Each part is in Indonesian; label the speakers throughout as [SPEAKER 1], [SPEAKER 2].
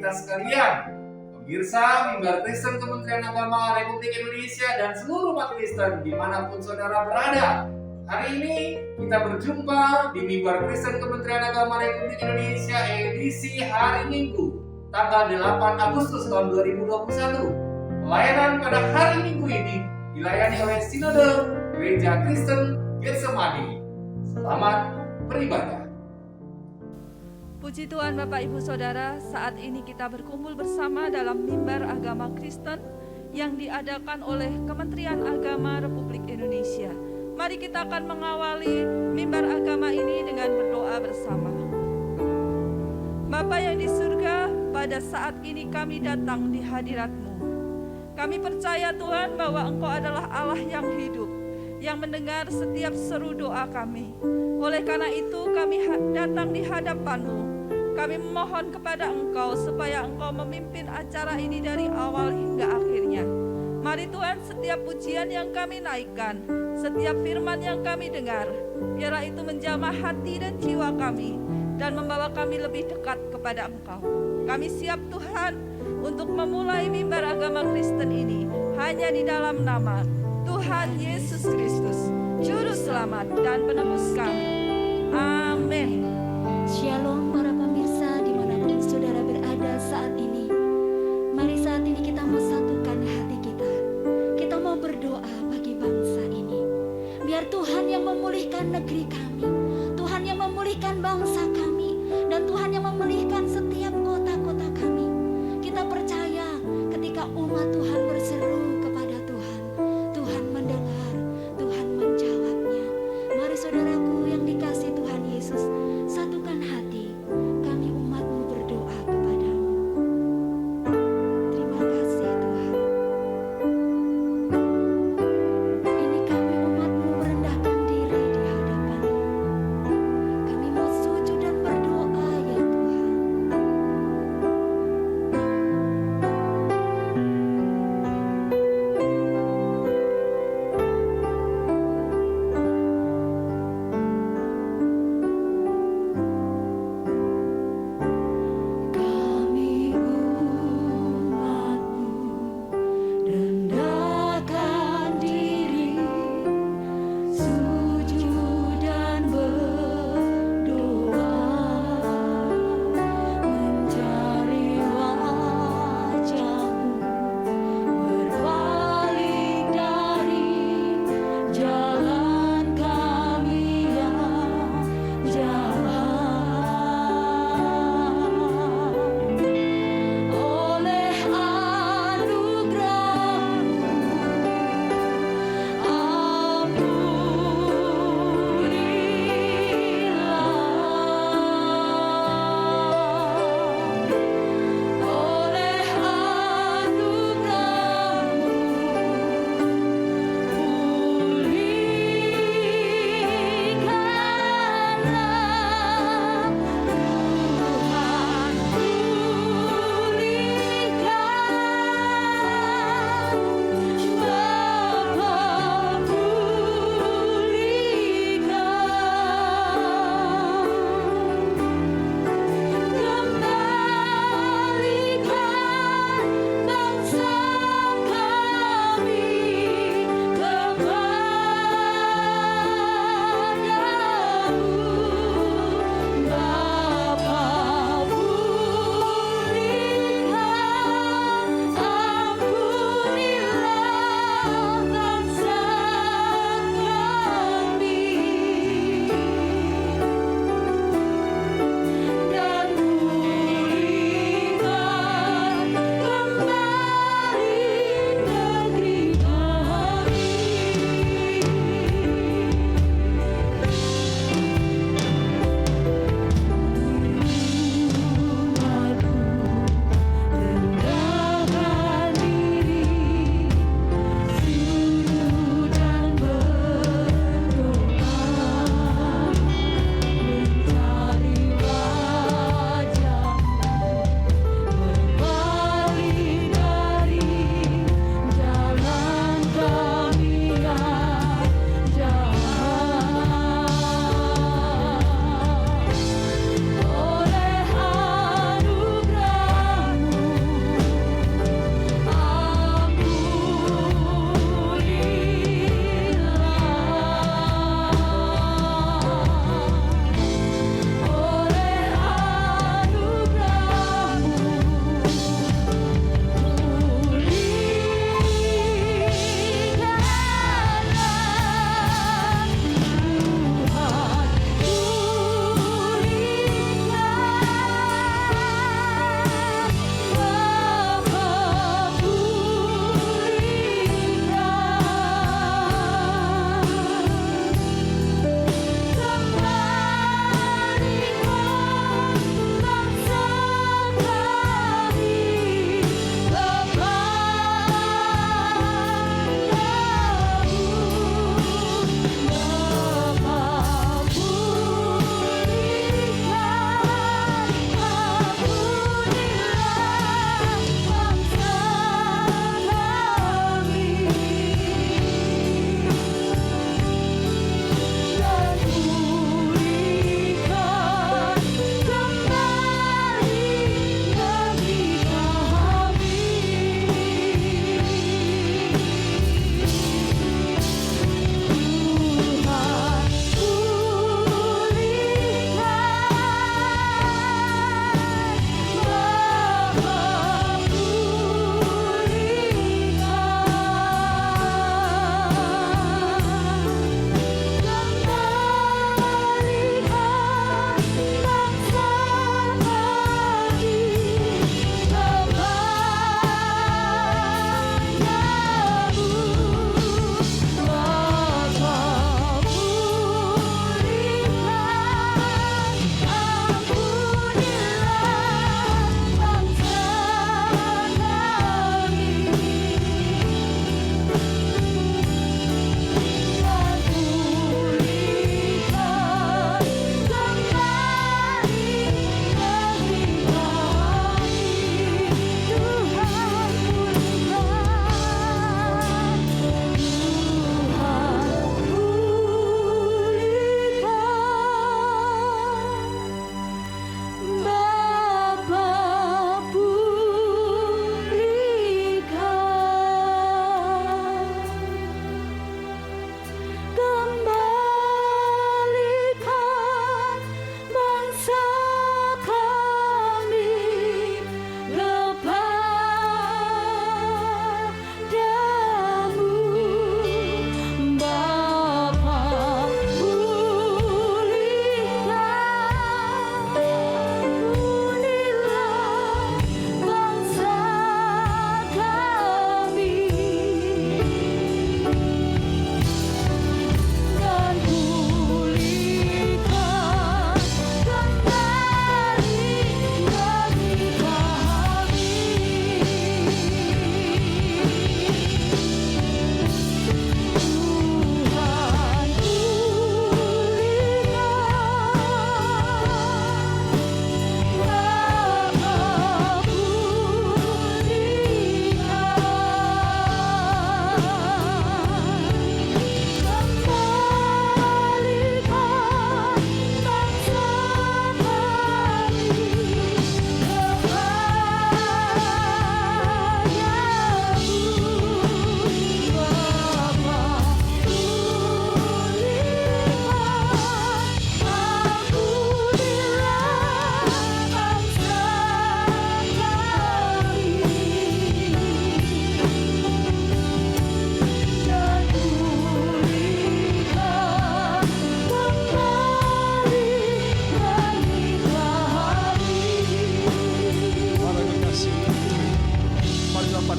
[SPEAKER 1] kita sekalian. Pemirsa, Mimbar Kristen Kementerian Agama Republik Indonesia dan seluruh umat Kristen dimanapun saudara berada. Hari ini kita berjumpa di Mimbar Kristen Kementerian Agama Republik Indonesia edisi hari Minggu, tanggal 8 Agustus tahun 2021. Pelayanan pada hari Minggu ini dilayani oleh Sinode Gereja Kristen Getsemani. Selamat beribadah.
[SPEAKER 2] Puji Tuhan Bapak Ibu Saudara, saat ini kita berkumpul bersama dalam Mimbar Agama Kristen yang diadakan oleh Kementerian Agama Republik Indonesia. Mari kita akan mengawali mimbar agama ini dengan berdoa bersama. Bapa yang di surga, pada saat ini kami datang di hadirat-Mu. Kami percaya Tuhan bahwa Engkau adalah Allah yang hidup, yang mendengar setiap seru doa kami. Oleh karena itu kami datang di hadapan-Mu. Kami memohon kepada Engkau supaya Engkau memimpin acara ini dari awal hingga akhirnya. Mari Tuhan, setiap pujian yang kami naikkan, setiap firman yang kami dengar, biarlah itu menjamah hati dan jiwa kami dan membawa kami lebih dekat kepada Engkau. Kami siap Tuhan untuk memulai mimbar agama Kristen ini hanya di dalam nama Tuhan Yesus Kristus, Juru Selamat dan Penebus kami. Amin.
[SPEAKER 3] Shalom para pemirsa dimanapun saudara berada saat ini. Mari saat ini kita mau satukan hati kita. Kita mau berdoa bagi bangsa ini. Biar Tuhan yang memulihkan negeri kami, Tuhan yang memulihkan bangsa kami, dan Tuhan yang memulihkan setiap kota-kota kami. Kita percaya ketika umat Tuhan berseru kepada Tuhan, Tuhan mendengar, Tuhan menjawabnya. Mari saudaraku yang dikasih Tuhan Yesus, satukan hati.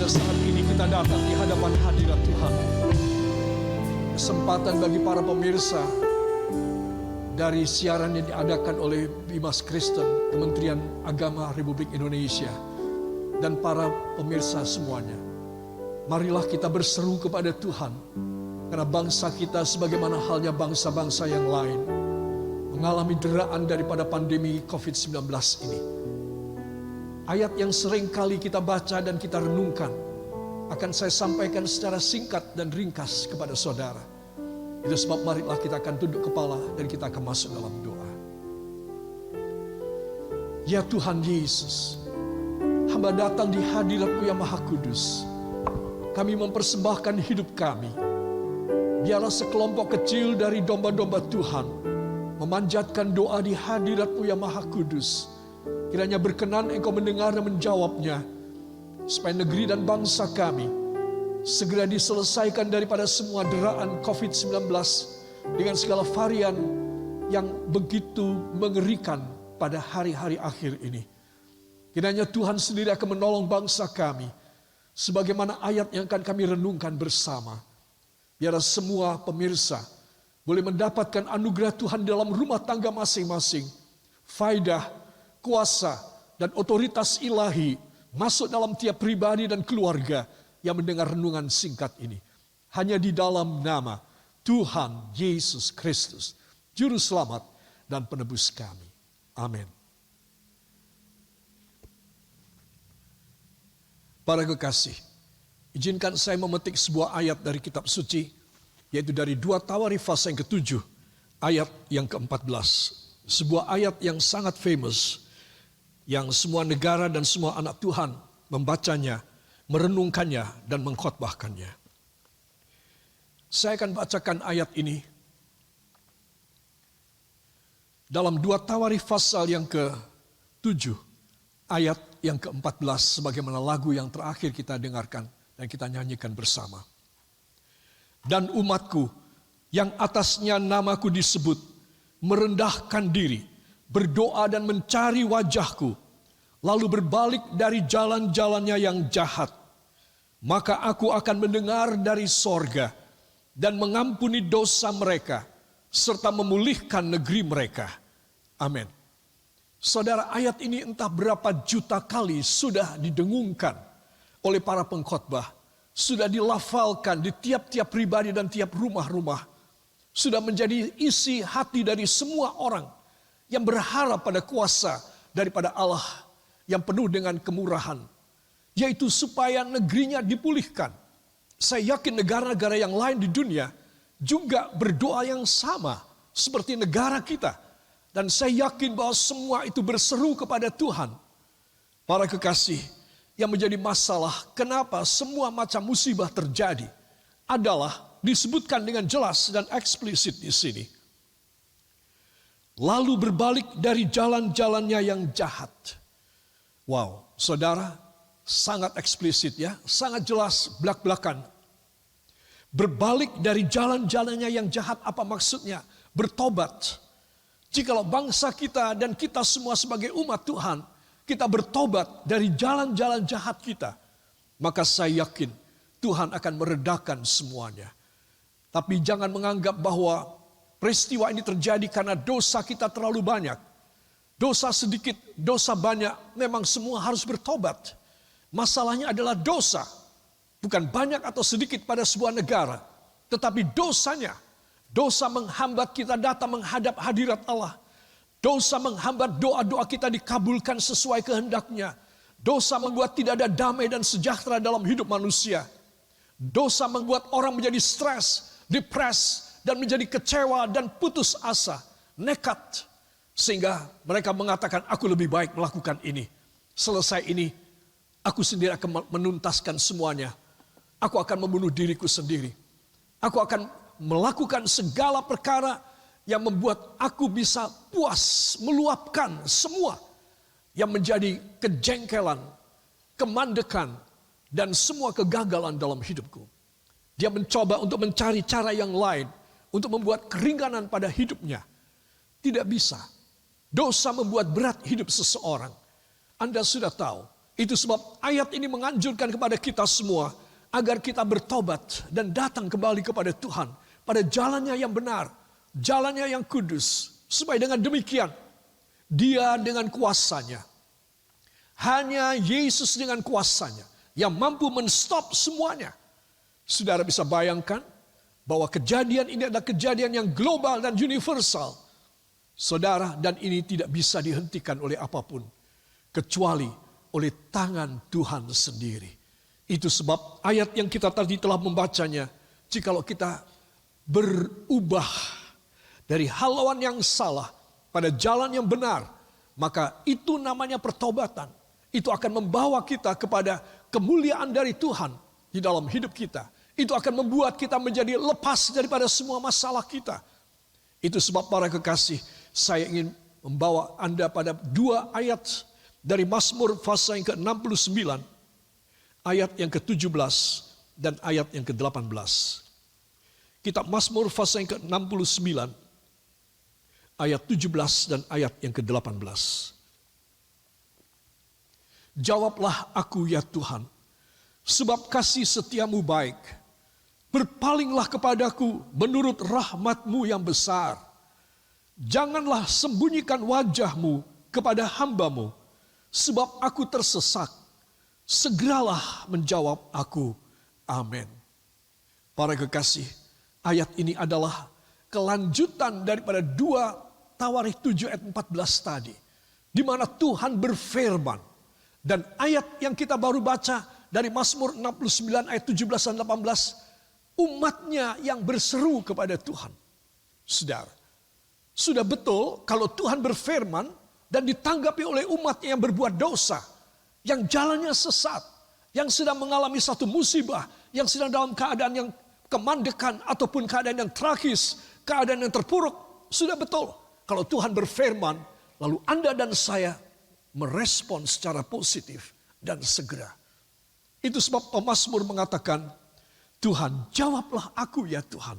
[SPEAKER 4] saat ini kita datang di hadapan hadirat Tuhan. Kesempatan bagi para pemirsa dari siaran yang diadakan oleh Bimas Kristen, Kementerian Agama Republik Indonesia, dan para pemirsa semuanya. Marilah kita berseru kepada Tuhan, karena bangsa kita sebagaimana halnya bangsa-bangsa yang lain mengalami deraan daripada pandemi COVID-19 ini. Ayat yang sering kali kita baca dan kita renungkan akan saya sampaikan secara singkat dan ringkas kepada saudara. Itu sebab marilah kita akan tunduk kepala dan kita akan masuk dalam doa. Ya Tuhan Yesus, hamba datang di hadirat-Mu yang Maha Kudus. Kami mempersembahkan hidup kami. Biarlah sekelompok kecil dari domba-domba Tuhan memanjatkan doa di hadirat-Mu yang Maha Kudus. Kiranya berkenan Engkau mendengar dan menjawabnya, supaya negeri dan bangsa kami segera diselesaikan daripada semua deraan COVID-19 dengan segala varian yang begitu mengerikan pada hari-hari akhir ini. Kiranya Tuhan sendiri akan menolong bangsa kami, sebagaimana ayat yang akan kami renungkan bersama. Biar semua pemirsa boleh mendapatkan anugerah Tuhan dalam rumah tangga masing-masing. Faidah, kuasa, dan otoritas ilahi masuk dalam tiap pribadi dan keluarga yang mendengar renungan singkat ini. Hanya di dalam nama Tuhan Yesus Kristus, Juru Selamat dan Penebus kami. Amin. Para kekasih, izinkan saya memetik sebuah ayat dari kitab suci, yaitu dari 2 Tawarikh pasal yang ke-7, ayat yang ke-14. Sebuah ayat yang sangat famous, yang semua negara dan semua anak Tuhan membacanya, merenungkannya, dan mengkhotbahkannya. Saya akan bacakan ayat ini dalam 2 Tawarikh pasal yang ke-7, ayat yang ke-14, sebagaimana lagu yang terakhir kita dengarkan dan kita nyanyikan bersama. Dan umatku yang atasnya namaku disebut, merendahkan diri, berdoa dan mencari wajahku, lalu berbalik dari jalan-jalannya yang jahat, maka aku akan mendengar dari sorga dan mengampuni dosa mereka, serta memulihkan negeri mereka. Amin. Saudara, ayat ini entah berapa juta kali sudah didengungkan oleh para pengkhotbah, sudah dilafalkan di tiap-tiap pribadi dan tiap rumah-rumah, sudah menjadi isi hati dari semua orang yang berharap pada kuasa daripada Allah yang penuh dengan kemurahan, yaitu supaya negerinya dipulihkan. Saya yakin negara-negara yang lain di dunia juga berdoa yang sama seperti negara kita. Dan saya yakin bahwa semua itu berseru kepada Tuhan. Para kekasih, yang menjadi masalah kenapa semua macam musibah terjadi adalah disebutkan dengan jelas dan eksplisit di sini. Lalu berbalik dari jalan-jalannya yang jahat. Wow, saudara, sangat eksplisit ya, sangat jelas belak-belakan. Berbalik dari jalan-jalannya yang jahat, apa maksudnya? Bertobat. Jikalau bangsa kita dan kita semua sebagai umat Tuhan, kita bertobat dari jalan-jalan jahat kita, maka saya yakin Tuhan akan meredakan semuanya. Tapi jangan menganggap bahwa peristiwa ini terjadi karena dosa kita terlalu banyak. Dosa sedikit, dosa banyak, memang semua harus bertobat. Masalahnya adalah dosa. Bukan banyak atau sedikit pada sebuah negara, tetapi dosanya. Dosa menghambat kita datang menghadap hadirat Allah. Dosa menghambat doa-doa kita dikabulkan sesuai kehendaknya. Dosa membuat tidak ada damai dan sejahtera dalam hidup manusia. Dosa membuat orang menjadi stres, depres, dan menjadi kecewa dan putus asa, nekat. Sehingga mereka mengatakan, aku lebih baik melakukan ini. Selesai ini, aku sendiri akan menuntaskan semuanya. Aku akan membunuh diriku sendiri. Aku akan melakukan segala perkara yang membuat aku bisa puas meluapkan semua yang menjadi kejengkelan, kemandekan, dan semua kegagalan dalam hidupku. Dia mencoba untuk mencari cara yang lain untuk membuat keringanan pada hidupnya. Tidak bisa. Dosa membuat berat hidup seseorang. Anda sudah tahu, Itu sebab ayat ini menganjurkan kepada kita semua agar kita bertobat dan datang kembali kepada Tuhan pada jalannya yang benar, jalannya yang kudus. Supaya dengan demikian, Dia dengan kuasanya, hanya Yesus dengan kuasanya yang mampu menstop semuanya. Saudara bisa bayangkan bahwa kejadian ini adalah kejadian yang global dan universal. Saudara, dan ini tidak bisa dihentikan oleh apapun kecuali oleh tangan Tuhan sendiri. Itu sebab ayat yang kita tadi telah membacanya, jikalau kita berubah dari halauan yang salah pada jalan yang benar, maka itu namanya pertobatan. Itu akan membawa kita kepada kemuliaan dari Tuhan di dalam hidup kita. Itu akan membuat kita menjadi lepas daripada semua masalah kita. Itu sebab para kekasih, saya ingin membawa Anda pada 2 ayat dari Mazmur pasal yang ke-69, ayat yang ke-17 dan ayat yang ke-18. Kitab Mazmur pasal yang ke-69, ayat 17 dan ayat yang ke-18. Jawablah aku ya Tuhan, sebab kasih setiamu baik. Berpalinglah kepadaku menurut rahmat-Mu yang besar. Janganlah sembunyikan wajah-Mu kepada hamba-Mu, sebab aku tersesak. Segeralah menjawab aku. Amin. Para kekasih, ayat ini adalah kelanjutan daripada 2 Tawarikh 7 ayat 14 tadi, di mana Tuhan berfirman. Dan ayat yang kita baru baca dari Mazmur 69 ayat 17 dan 18, umatnya yang berseru kepada Tuhan. Saudara, sudah betul kalau Tuhan berfirman dan ditanggapi oleh umatnya yang berbuat dosa, yang jalannya sesat, yang sedang mengalami satu musibah, yang sedang dalam keadaan yang kemandekan ataupun keadaan yang tragis, keadaan yang terpuruk. Sudah betul kalau Tuhan berfirman, lalu Anda dan saya merespon secara positif dan segera. Itu sebab pemazmur mengatakan, Tuhan jawablah aku ya Tuhan,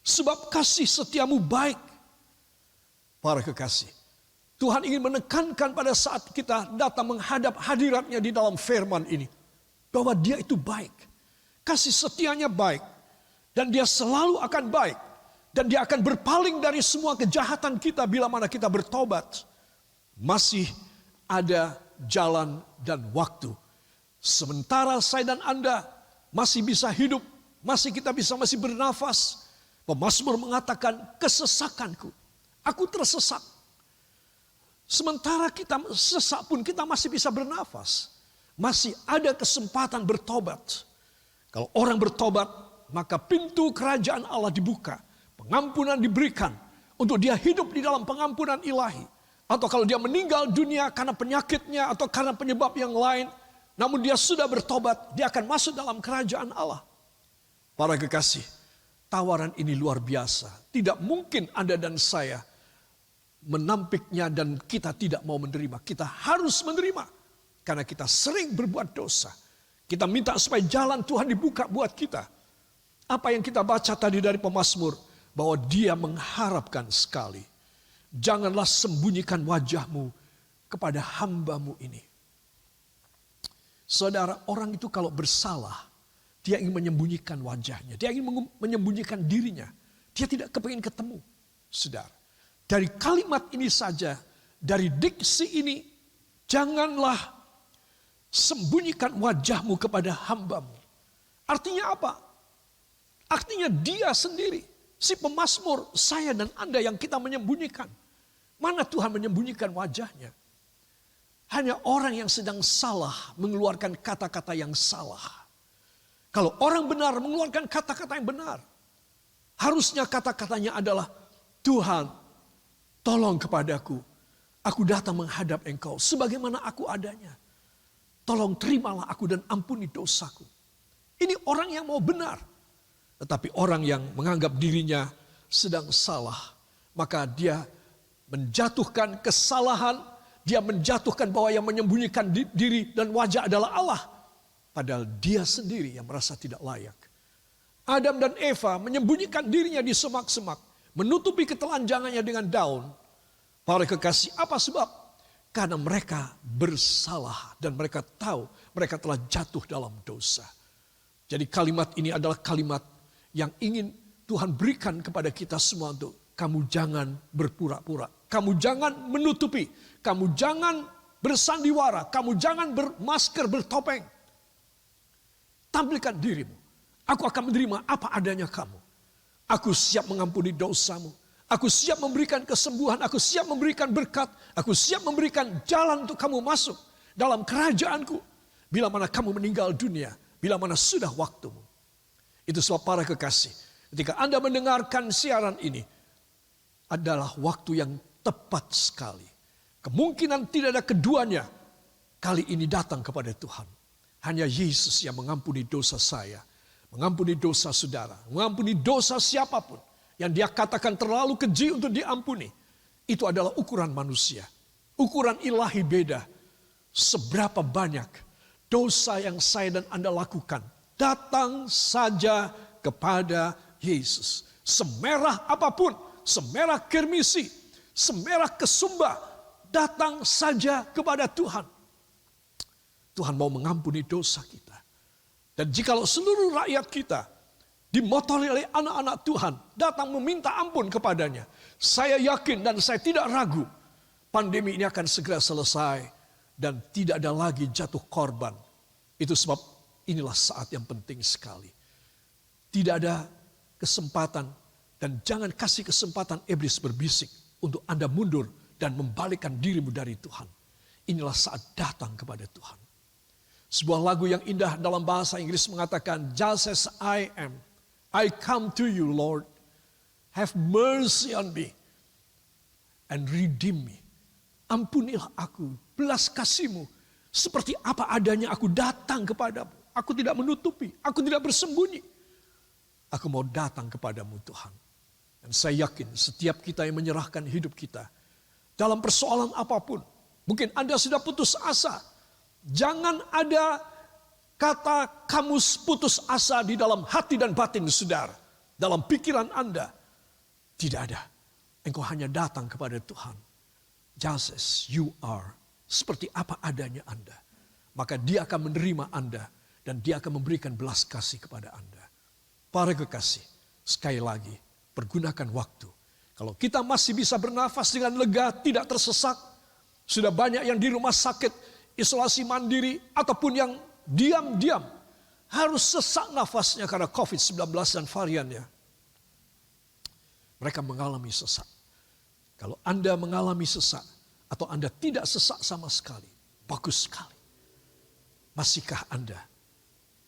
[SPEAKER 4] sebab kasih setiamu baik. Para kekasih, Tuhan ingin menekankan pada saat kita datang menghadap hadiratnya di dalam firman ini, bahwa Dia itu baik, kasih setianya baik, dan Dia selalu akan baik, dan Dia akan berpaling dari semua kejahatan kita bila mana kita bertobat. Masih ada jalan dan waktu. Sementara saya dan Anda masih bisa hidup, masih bernafas, pemazmur mengatakan kesesakanku, aku tersesak. Sementara kita sesak pun kita masih bisa bernafas. Masih ada kesempatan bertobat. Kalau orang bertobat, maka pintu kerajaan Allah dibuka. Pengampunan diberikan untuk dia hidup di dalam pengampunan ilahi. Atau kalau dia meninggal dunia karena penyakitnya atau karena penyebab yang lain, namun dia sudah bertobat, dia akan masuk dalam kerajaan Allah. Para kekasih, tawaran ini luar biasa. Tidak mungkin Anda dan saya menampiknya dan kita tidak mau menerima. Kita harus menerima karena kita sering berbuat dosa. Kita minta supaya jalan Tuhan dibuka buat kita. Apa yang kita baca tadi dari pemazmur, bahwa Dia mengharapkan sekali, janganlah sembunyikan wajah-Mu kepada hamba-Mu ini. Saudara, orang itu kalau bersalah, dia ingin menyembunyikan wajahnya, dia ingin menyembunyikan dirinya, dia tidak kepingin ketemu. Saudara, dari kalimat ini saja, dari diksi ini, janganlah sembunyikan wajah-Mu kepada hamba-Mu. Artinya apa? Artinya Dia sendiri, si pemazmur, saya dan Anda yang kita menyembunyikan. Mana Tuhan menyembunyikan wajahnya? Hanya orang yang sedang salah mengeluarkan kata-kata yang salah. Kalau orang benar mengeluarkan kata-kata yang benar, harusnya kata-katanya adalah, Tuhan, tolong kepadaku, aku datang menghadap Engkau sebagaimana aku adanya. Tolong terimalah aku dan ampuni dosaku. Ini orang yang mau benar. Tetapi orang yang menganggap dirinya sedang salah, maka dia menjatuhkan kesalahan, dia menjatuhkan bahwa yang menyembunyikan diri dan wajah adalah Allah. Padahal dia sendiri yang merasa tidak layak. Adam dan Eva menyembunyikan dirinya di semak-semak, menutupi ketelanjangannya dengan daun. Para kekasih, apa sebab? Karena mereka bersalah dan mereka tahu mereka telah jatuh dalam dosa. Jadi kalimat ini adalah kalimat yang ingin Tuhan berikan kepada kita semua untuk kamu jangan berpura-pura. Kamu jangan menutupi. Kamu jangan bersandiwara. Kamu jangan bermasker, bertopeng. Tampilkan dirimu. Aku akan menerima apa adanya kamu. Aku siap mengampuni dosamu. Aku siap memberikan kesembuhan, aku siap memberikan berkat, aku siap memberikan jalan untuk kamu masuk dalam kerajaanku. Bila mana kamu meninggal dunia, bila mana sudah waktumu. Itu sebab para kekasih, ketika Anda mendengarkan siaran ini, adalah waktu yang tepat sekali. Kemungkinan tidak ada keduanya, kali ini datang kepada Tuhan. Hanya Yesus yang mengampuni dosa saya, mengampuni dosa saudara, mengampuni dosa siapapun. Yang dia katakan terlalu keji untuk diampuni. Itu adalah ukuran manusia. Ukuran ilahi beda. Seberapa banyak dosa yang saya dan Anda lakukan. Datang saja kepada Yesus. Semerah apapun. Semerah kirmisi. Semerah kesumba. Datang saja kepada Tuhan. Tuhan mau mengampuni dosa kita. Dan jikalau seluruh rakyat kita dimotori oleh anak-anak Tuhan, datang meminta ampun kepadanya. Saya yakin dan saya tidak ragu, pandemi ini akan segera selesai dan tidak ada lagi jatuh korban. Itu sebab inilah saat yang penting sekali. Tidak ada kesempatan dan jangan kasih kesempatan iblis berbisik untuk Anda mundur dan membalikkan dirimu dari Tuhan. Inilah saat datang kepada Tuhan. Sebuah lagu yang indah dalam bahasa Inggris mengatakan, just as I am, I come to you, Lord. Have mercy on me and redeem me. Ampunilah aku, belas kasih-Mu. Seperti apa adanya aku datang kepadamu. Aku tidak menutupi, aku tidak bersembunyi. Aku mau datang kepadamu Tuhan. Dan saya yakin setiap kita yang menyerahkan hidup kita dalam persoalan apapun. Mungkin Anda sudah putus asa. Jangan ada kata kamu putus asa di dalam hati dan batin saudara. Dalam pikiran Anda. Tidak ada. Engkau hanya datang kepada Tuhan. Just as you are. Seperti apa adanya Anda. Maka dia akan menerima Anda. Dan dia akan memberikan belas kasih kepada Anda. Para kekasih. Sekali lagi. Pergunakan waktu. Kalau kita masih bisa bernafas dengan lega. Tidak tersesak. Sudah banyak yang di rumah sakit. Isolasi mandiri. Ataupun yang diam-diam harus sesak nafasnya karena COVID-19 dan variannya. Mereka mengalami sesak. Kalau Anda mengalami sesak atau Anda tidak sesak sama sekali, bagus sekali. Masihkah Anda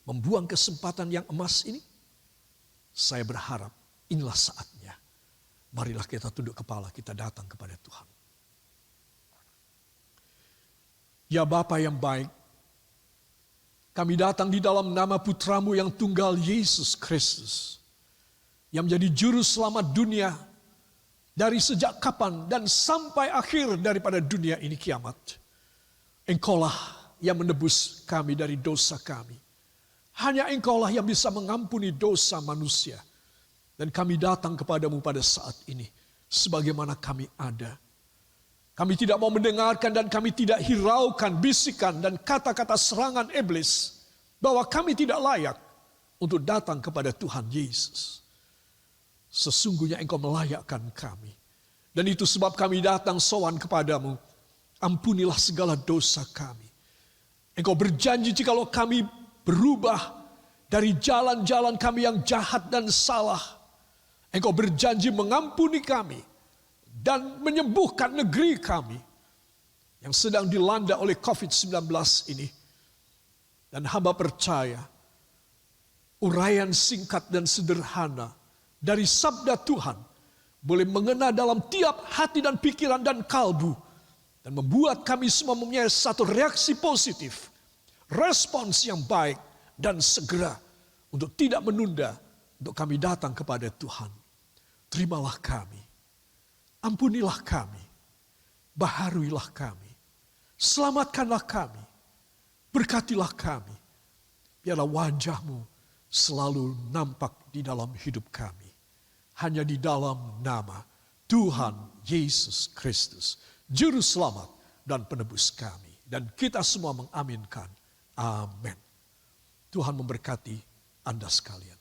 [SPEAKER 4] membuang kesempatan yang emas ini? Saya berharap inilah saatnya. Marilah kita tunduk kepala, kita datang kepada Tuhan. Ya Bapa yang baik, kami datang di dalam nama Putramu yang tunggal Yesus Kristus. Yang menjadi juru selamat dunia. Dari sejak kapan dan sampai akhir daripada dunia ini kiamat. Engkaulah yang menebus kami dari dosa kami. Hanya Engkaulah yang bisa mengampuni dosa manusia. Dan kami datang kepadamu pada saat ini. Sebagaimana kami ada. Kami tidak mau mendengarkan dan kami tidak hiraukan bisikan dan kata-kata serangan iblis bahwa kami tidak layak untuk datang kepada Tuhan Yesus. Sesungguhnya Engkau melayakkan kami. Dan itu sebab kami datang sowan kepadamu. Ampunilah segala dosa kami. Engkau berjanji jikalau kami berubah dari jalan-jalan kami yang jahat dan salah. Engkau berjanji mengampuni kami. Dan menyembuhkan negeri kami yang sedang dilanda oleh COVID-19 ini. Dan hamba percaya uraian singkat dan sederhana dari sabda Tuhan boleh mengena dalam tiap hati dan pikiran dan kalbu. Dan membuat kami semua mempunyai satu reaksi positif. Respons yang baik dan segera untuk tidak menunda untuk kami datang kepada Tuhan. Terimalah kami. Ampunilah kami, baharuilah kami, selamatkanlah kami, berkatilah kami. Biarlah wajah-Mu selalu nampak di dalam hidup kami. Hanya di dalam nama Tuhan Yesus Kristus, Juru Selamat dan penebus kami. Dan kita semua mengaminkan. Amin. Tuhan memberkati Anda sekalian.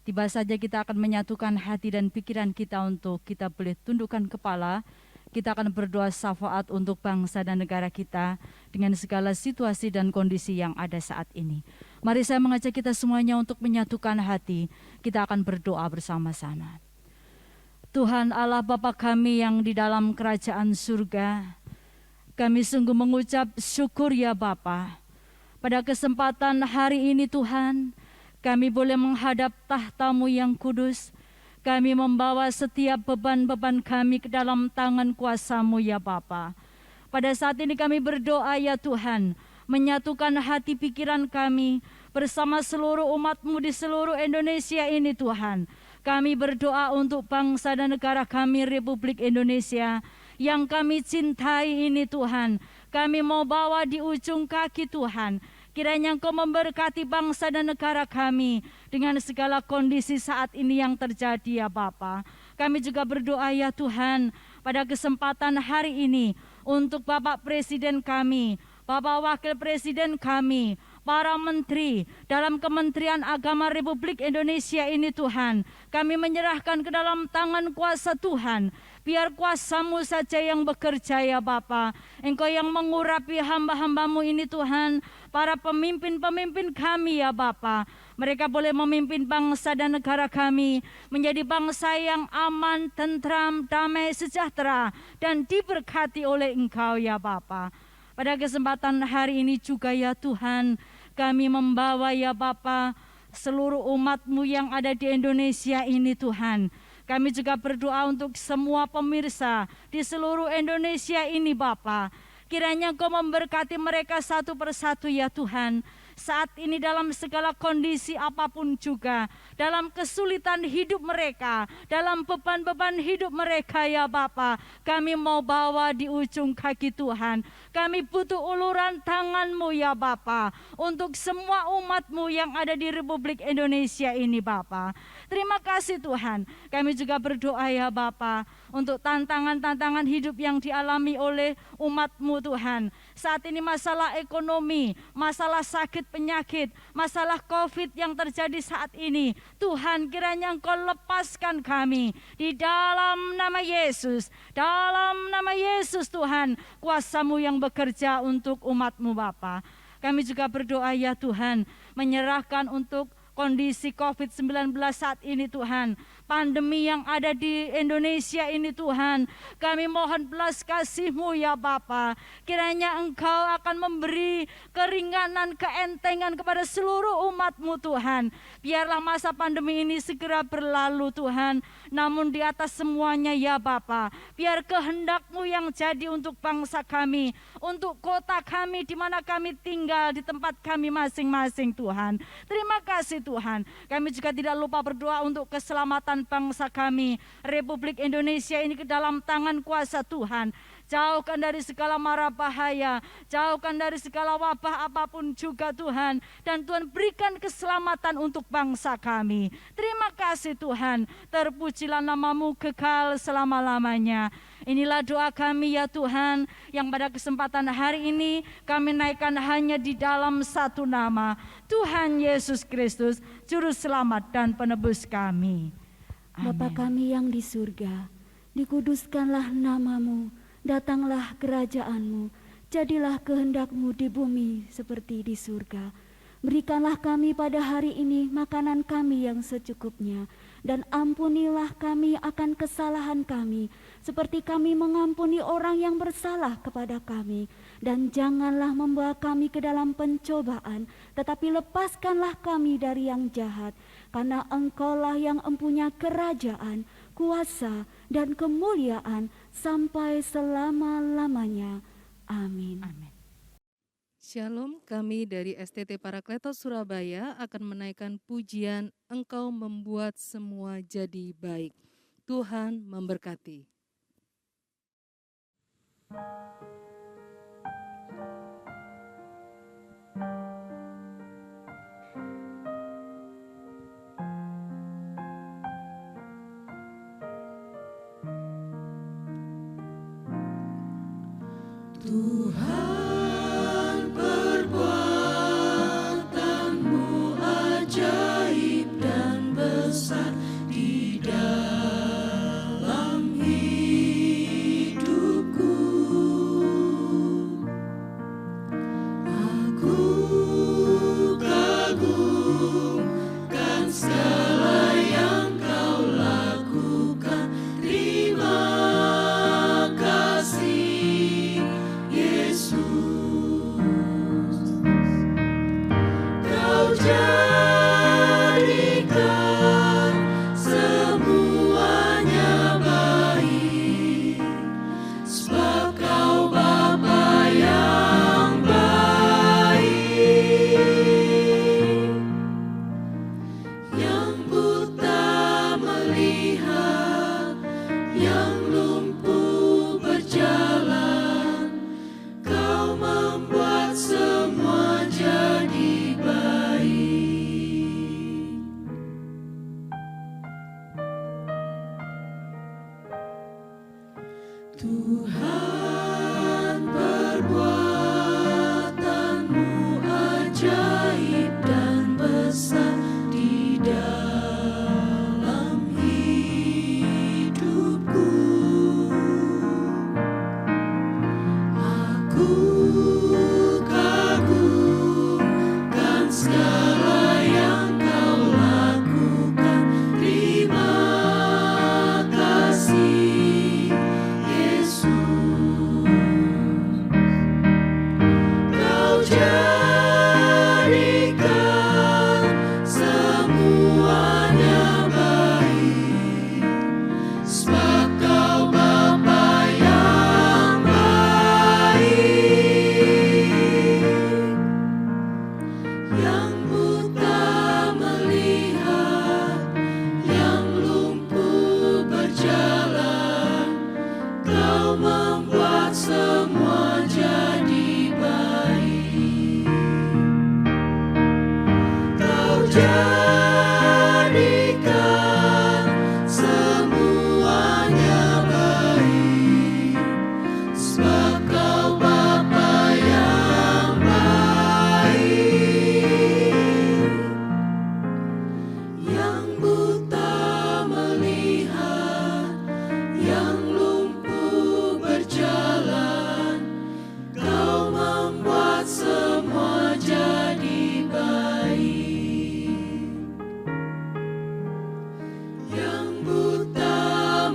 [SPEAKER 5] Tiba saja kita akan menyatukan hati dan pikiran kita untuk kita boleh tundukkan kepala. Kita akan berdoa syafaat untuk bangsa dan negara kita dengan segala situasi dan kondisi yang ada saat ini. Mari saya mengajak kita semuanya untuk menyatukan hati. Kita akan berdoa bersama-sama. Tuhan Allah Bapa kami yang di dalam kerajaan surga, kami sungguh mengucap syukur ya Bapa. Pada kesempatan hari ini Tuhan, kami boleh menghadap tahta-Mu yang kudus. Kami membawa setiap beban-beban kami ke dalam tangan kuasa-Mu ya Bapa. Pada saat ini kami berdoa ya Tuhan, menyatukan hati pikiran kami bersama seluruh umat-Mu di seluruh Indonesia ini Tuhan. Kami berdoa untuk bangsa dan negara kami Republik Indonesia yang kami cintai ini Tuhan. Kami mau bawa di ujung kaki Tuhan. Kiranya Engkau memberkati bangsa dan negara kami dengan segala kondisi saat ini yang terjadi ya Bapa. Kami juga berdoa ya Tuhan pada kesempatan hari ini untuk Bapak Presiden kami, Bapak Wakil Presiden kami, para menteri dalam Kementerian Agama Republik Indonesia ini Tuhan. Kami menyerahkan ke dalam tangan kuasa Tuhan. Biar kuasa-Mu saja yang bekerja ya Bapa. Engkau yang mengurapi hamba-hamba-Mu ini Tuhan. Para pemimpin-pemimpin kami ya Bapa. Mereka boleh memimpin bangsa dan negara kami menjadi bangsa yang aman, tentram, damai, sejahtera dan diberkati oleh Engkau ya Bapa. Pada kesempatan hari ini juga ya Tuhan, kami membawa ya Bapa seluruh umat-Mu yang ada di Indonesia ini Tuhan. Kami juga berdoa untuk semua pemirsa di seluruh Indonesia ini Bapa. Kiranya Engkau memberkati mereka satu persatu ya Tuhan. Saat ini dalam segala kondisi apapun juga, dalam kesulitan hidup mereka, dalam beban-beban hidup mereka ya Bapa, kami mau bawa di ujung kaki Tuhan. Kami butuh uluran tangan-Mu ya Bapa, untuk semua umat-Mu yang ada di Republik Indonesia ini Bapa. Terima kasih Tuhan. Kami juga berdoa ya Bapa, untuk tantangan-tantangan hidup yang dialami oleh umat-Mu Tuhan. Saat ini masalah ekonomi, masalah sakit penyakit, masalah COVID yang terjadi saat ini. Tuhan, kiranya Engkau lepaskan kami di dalam nama Yesus. Dalam nama Yesus Tuhan, kuasa-Mu yang bekerja untuk umat-Mu Bapa. Kami juga berdoa ya Tuhan, menyerahkan untuk kondisi COVID-19 saat ini Tuhan. Pandemi yang ada di Indonesia ini Tuhan. Kami mohon belas kasih-Mu ya Bapa. Kiranya Engkau akan memberi keringanan, keentengan kepada seluruh umat-Mu Tuhan. Biarlah masa pandemi ini segera berlalu Tuhan. Namun di atas semuanya ya Bapa, biar kehendak-Mu yang jadi untuk bangsa kami, untuk kota kami di mana kami tinggal, di tempat kami masing-masing Tuhan. Terima kasih Tuhan. Kami juga tidak lupa berdoa untuk keselamatan bangsa kami, Republik Indonesia ini ke dalam tangan kuasa Tuhan. Jauhkan dari segala mara bahaya, jauhkan dari segala wabah apapun juga Tuhan. Dan Tuhan berikan keselamatan untuk bangsa kami. Terima kasih Tuhan, terpujilah nama-Mu kekal selama-lamanya. Inilah doa kami ya Tuhan, yang pada kesempatan hari ini kami naikkan hanya di dalam satu nama, Tuhan Yesus Kristus, Juru Selamat dan Penebus kami.
[SPEAKER 3] Bapa kami yang di surga, dikuduskanlah nama-Mu, datanglah kerajaan-Mu, jadilah kehendak-Mu di bumi seperti di surga. Berikanlah kami pada hari ini makanan kami yang secukupnya, dan ampunilah kami akan kesalahan kami, seperti kami mengampuni orang yang bersalah kepada kami. Dan janganlah membawa kami ke dalam pencobaan, tetapi lepaskanlah kami dari yang jahat. Karena Engkaulah yang empunya kerajaan, kuasa, dan kemuliaan sampai selama-lamanya. Amin.
[SPEAKER 5] Amin.
[SPEAKER 6] Shalom, kami dari STT Parakletos Surabaya akan menaikkan pujian Engkau membuat semua jadi baik. Tuhan memberkati.
[SPEAKER 7] jadikan semuanya baik, sebab Kau Bapa yang baik. Yang buta melihat, yang lumpuh berjalan, Kau membuat semua jadi baik. Tuhan, perbuatan-Mu ajaib dan besar di dalam hidupku. Aku kagumkan segala yang Kau lakukan. Terima kasih, Yesus. Kau jadikan semuanya baik, sebab Kau Bapa yang baik. Yang buta melihat, yang lumpuh berjalan, Kau membuat semua jadi baik. Kau jadikan semuanya baik, sebab Kau Bapa yang baik. Yang buta melihat, yang lumpuh berjalan, Kau membuat semua jadi baik. Yang buta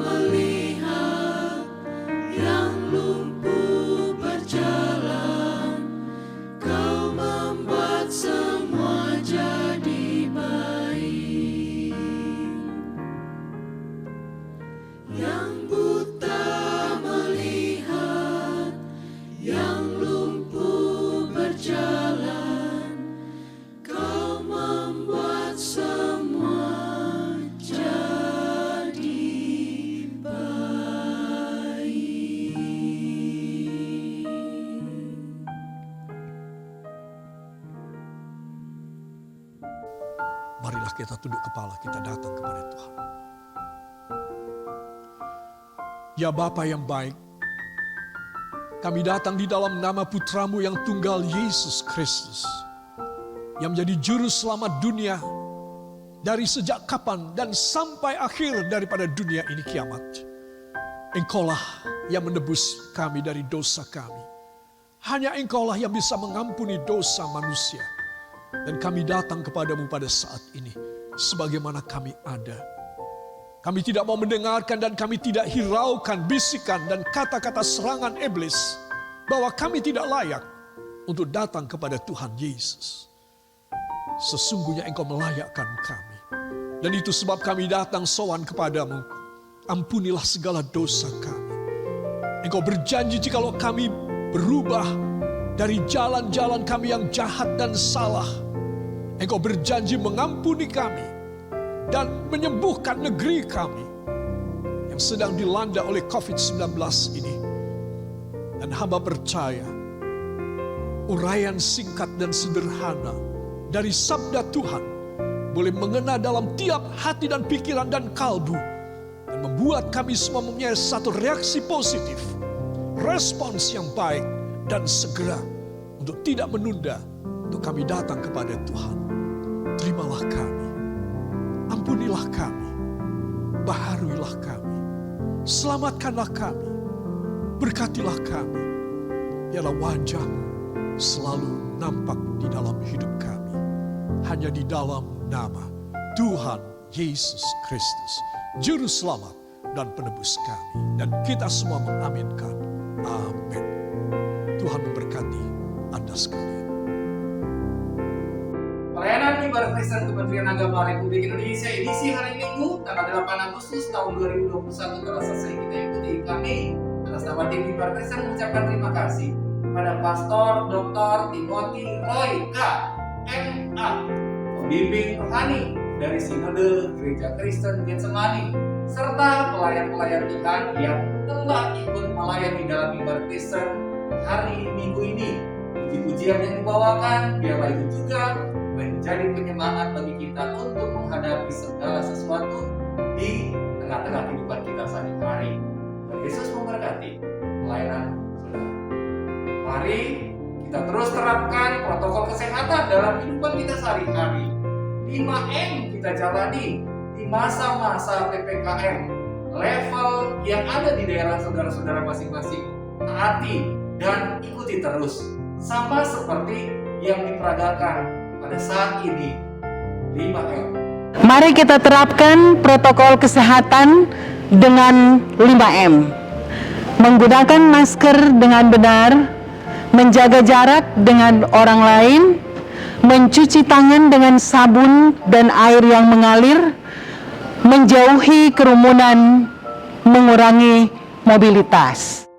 [SPEAKER 7] melihat, yang lumpuh berjalan, Kau membuat semua jadi baik. Yang buta melihat, yang lumpuh berjalan, Kau membuat semua jadi baik.
[SPEAKER 4] Marilah kita tunduk kepala, kita datang kepada Tuhan. Ya Bapa yang baik, kami datang di dalam nama Putramu yang tunggal, Yesus Kristus, yang menjadi juru selamat dunia dari sejak kapan dan sampai akhir daripada dunia ini kiamat. Engkaulah yang menebus kami dari dosa kami. Hanya Engkaulah yang bisa mengampuni dosa manusia. Dan kami datang kepadamu pada saat ini sebagaimana kami ada. Kami tidak mau mendengarkan dan kami tidak hiraukan bisikan dan kata-kata serangan iblis bahwa kami tidak layak untuk datang kepada Tuhan Yesus. Sesungguhnya Engkau melayakkan kami. Dan itu sebab kami datang sowan kepadamu. Ampunilah segala dosa kami. Engkau berjanji jikalau kami berubah dari jalan-jalan kami yang jahat dan salah, Engkau berjanji mengampuni kami dan menyembuhkan negeri kami yang sedang dilanda oleh COVID-19 ini. Dan hamba percaya uraian singkat dan sederhana dari sabda Tuhan boleh mengena dalam tiap hati dan pikiran dan kalbu dan membuat kami semua mempunyai satu reaksi positif, respons yang baik dan segera untuk tidak menunda untuk kami datang kepada Tuhan. Terimalah kami, ampunilah kami, baharuilah kami, selamatkanlah kami, berkatilah kami. Biarlah wajah-Mu selalu nampak di dalam hidup kami. Hanya di dalam nama Tuhan Yesus Kristus, Juru Selamat dan Penebus kami. Dan kita semua mengaminkan. Amin. Tuhan memberkati Anda sekalian.
[SPEAKER 1] Pelayanan Mimbar Kristen Kementerian Agama Republik Indonesia edisi hari Minggu tanggal 8 Agustus tahun 2021 telah selesai kita ikuti. Kami atas nama tim Mimbar Kristen mengucapkan terima kasih kepada Pastor Dr. Timothy Roy K. M.A. pembimbing rohani dari Sinode Gereja Kristen Getsemani serta pelayan-pelayan Tuhan yang telah ikut melayani dalam Mimbar Kristen hari Minggu ini. Puji-pujian yang dibawakan biarlah itu juga menjadi penyemangat bagi kita untuk menghadapi segala sesuatu di tengah-tengah kehidupan kita sehari-hari. Yesus memberkati pelayanan saudara. Mari kita terus terapkan protokol kesehatan dalam kehidupan kita sehari-hari. 5M kita jalani di masa-masa PPKM level yang ada di daerah saudara-saudara masing-masing. Taati dan ikuti terus, sama seperti yang diperagakan pada saat ini 5M.
[SPEAKER 8] Mari kita terapkan protokol kesehatan dengan 5M. Menggunakan masker dengan benar, menjaga jarak dengan orang lain, mencuci tangan dengan sabun dan air yang mengalir, menjauhi kerumunan, mengurangi mobilitas.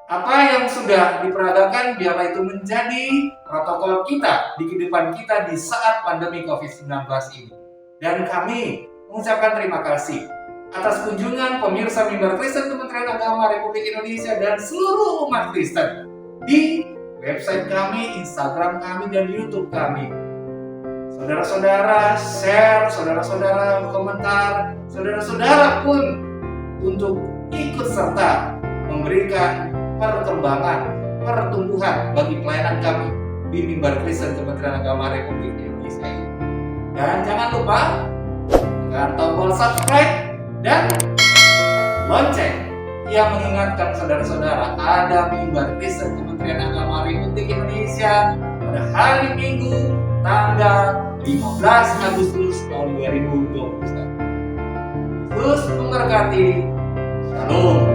[SPEAKER 1] Apa yang sudah diperagakan biarlah itu menjadi protokol kita di kehidupan kita di saat pandemi COVID-19 ini. Dan kami mengucapkan terima kasih atas kunjungan pemirsa Mimbar Kristen Kementerian Agama Republik Indonesia dan seluruh umat Kristen di website kami, Instagram kami, dan YouTube kami. Saudara-saudara share, saudara-saudara komentar, saudara-saudara pun untuk ikut serta memberikan perkembangan, pertumbuhan bagi pelayanan kami di Mimbar Kristen Kementerian Agama Republik Indonesia ini. Dan jangan lupa tekan tombol subscribe dan lonceng yang mengingatkan saudara-saudara ada Mimbar Kristen Kementerian Agama Republik Indonesia pada hari Minggu tanggal 15 Agustus tahun 2021. Yesus memberkati. Shalom.